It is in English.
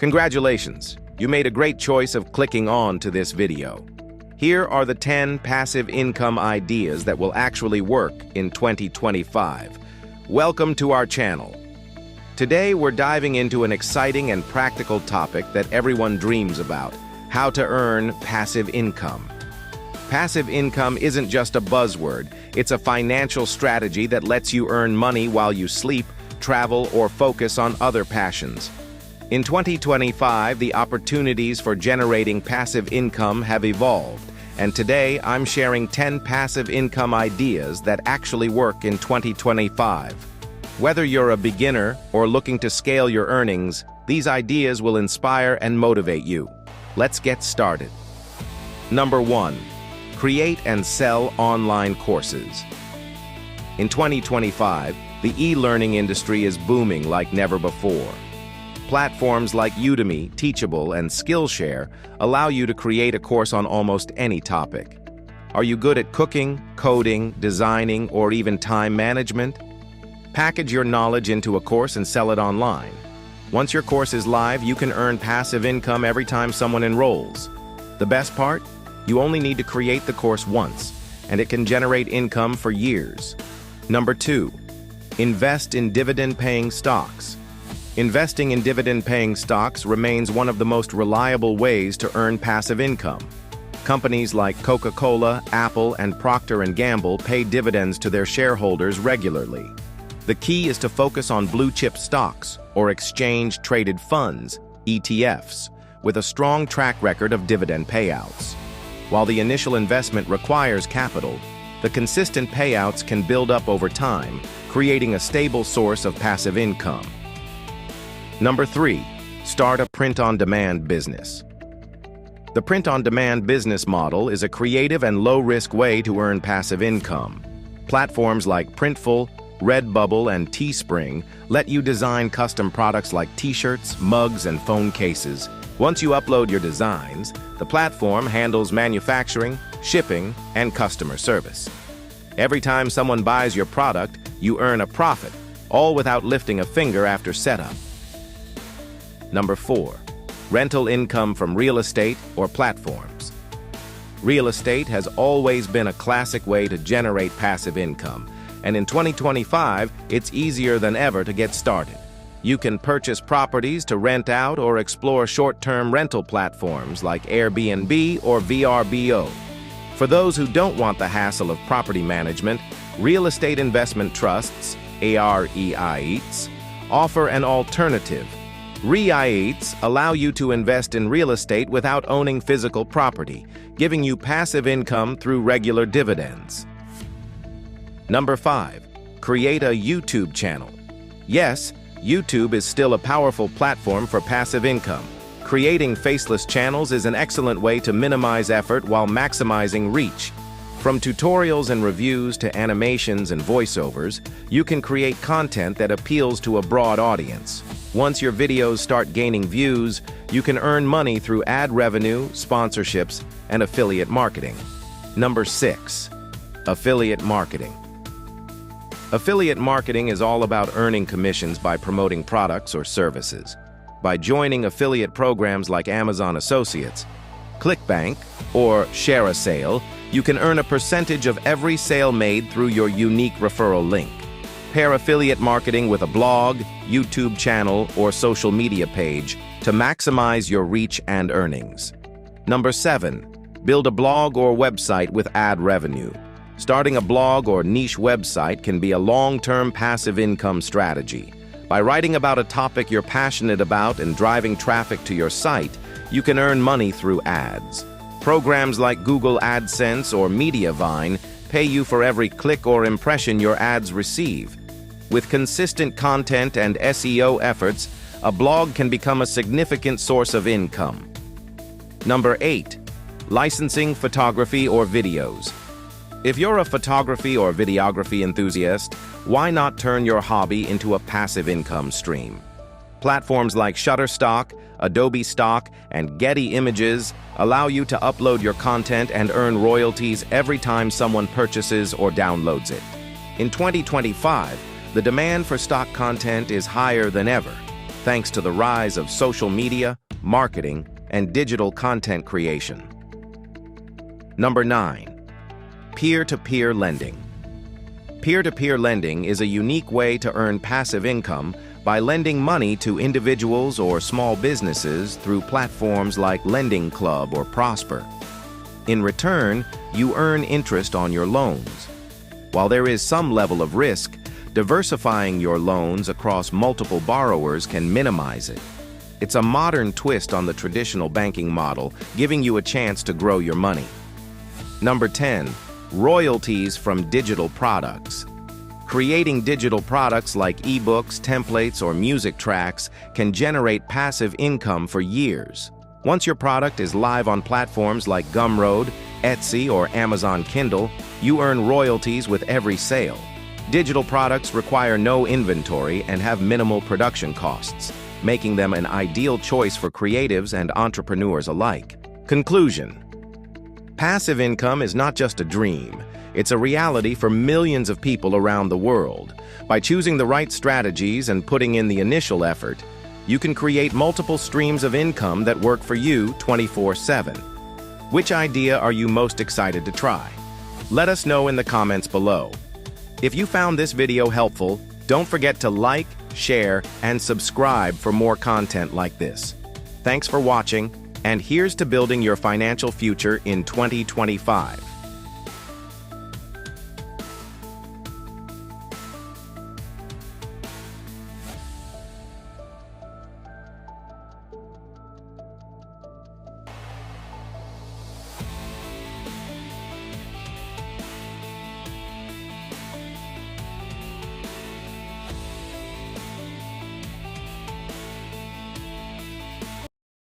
Congratulations! You made a great choice of clicking on to this video. Here are the 10 passive income ideas that will actually work in 2025. Welcome to our channel. Today we're diving into an exciting and practical topic that everyone dreams about: how to earn passive income. Passive income isn't just a buzzword, it's a financial strategy that lets you earn money while you sleep, travel, or focus on other passions. In 2025, the opportunities for generating passive income have evolved, and today I'm sharing 10 passive income ideas that actually work in 2025. Whether you're a beginner or looking to scale your earnings, these ideas will inspire and motivate you. Let's get started. Number 1. Create and sell online courses. In 2025, the e-learning industry is booming like never before. Platforms like Udemy, Teachable, and Skillshare allow you to create a course on almost any topic. Are you good at cooking, coding, designing, or even time management? Package your knowledge into a course and sell it online. Once your course is live, you can earn passive income every time someone enrolls. The best part? You only need to create the course once, and it can generate income for years. Number 2. Invest in dividend-paying stocks. Investing in dividend-paying stocks remains one of the most reliable ways to earn passive income. Companies like Coca-Cola, Apple, and Procter & Gamble pay dividends to their shareholders regularly. The key is to focus on blue-chip stocks or exchange-traded funds, ETFs, with a strong track record of dividend payouts. While the initial investment requires capital, the consistent payouts can build up over time, creating a stable source of passive income. Number 3. Start a print-on-demand business. The print-on-demand business model is a creative and low-risk way to earn passive income. Platforms like Printful, Redbubble, and Teespring let you design custom products like t-shirts, mugs, and phone cases. Once you upload your designs, the platform handles manufacturing, shipping, and customer service. Every time someone buys your product, you earn a profit, all without lifting a finger after setup. Number 4. Rental income from real estate or platforms. Real estate has always been a classic way to generate passive income, and in 2025, it's easier than ever to get started. You can purchase properties to rent out or explore short-term rental platforms like Airbnb or VRBO. For those who don't want the hassle of property management, real estate investment trusts, REITs, offer an alternative. REITs allow you to invest in real estate without owning physical property, giving you passive income through regular dividends. Number 5. Create a YouTube channel. Yes, YouTube is still a powerful platform for passive income. Creating faceless channels is an excellent way to minimize effort while maximizing reach. From tutorials and reviews to animations and voiceovers, you can create content that appeals to a broad audience. Once your videos start gaining views, you can earn money through ad revenue, sponsorships, and affiliate marketing. Number 6. Affiliate marketing. Affiliate marketing is all about earning commissions by promoting products or services. By joining affiliate programs like Amazon Associates, ClickBank, or Share a Sale, you can earn a percentage of every sale made through your unique referral link. Pair affiliate marketing with a blog, YouTube channel, or social media page to maximize your reach and earnings. Number 7. Build a blog or website with ad revenue. Starting a blog or niche website can be a long-term passive income strategy. By writing about a topic you're passionate about and driving traffic to your site, you can earn money through ads. Programs like Google AdSense or Mediavine pay you for every click or impression your ads receive. With consistent content and SEO efforts, a blog can become a significant source of income. Number 8. Licensing photography or videos. If you're a photography or videography enthusiast, why not turn your hobby into a passive income stream? Platforms like Shutterstock, Adobe Stock, and Getty Images allow you to upload your content and earn royalties every time someone purchases or downloads it. In 2025, the demand for stock content is higher than ever. thanks to the rise of social media, marketing, and digital content creation. Number 9. Peer-to-peer lending. Peer-to-peer lending is a unique way to earn passive income by lending money to individuals or small businesses through platforms like Lending Club or Prosper. In return, you earn interest on your loans. While there is some level of risk, diversifying your loans across multiple borrowers can minimize it. It's a modern twist on the traditional banking model, giving you a chance to grow your money. Number 10. Royalties from digital products. Creating digital products like ebooks, templates, or music tracks can generate passive income for years. Once your product is live on platforms like Gumroad, Etsy, or Amazon Kindle, you earn royalties with every sale. Digital products require no inventory and have minimal production costs, making them an ideal choice for creatives and entrepreneurs alike. Conclusion: passive income is not just a dream, it's a reality for millions of people around the world. By choosing the right strategies and putting in the initial effort, you can create multiple streams of income that work for you 24/7. Which idea are you most excited to try? Let us know in the comments below. If you found this video helpful, don't forget to like, share, and subscribe for more content like this. Thanks for watching, and here's to building your financial future in 2025.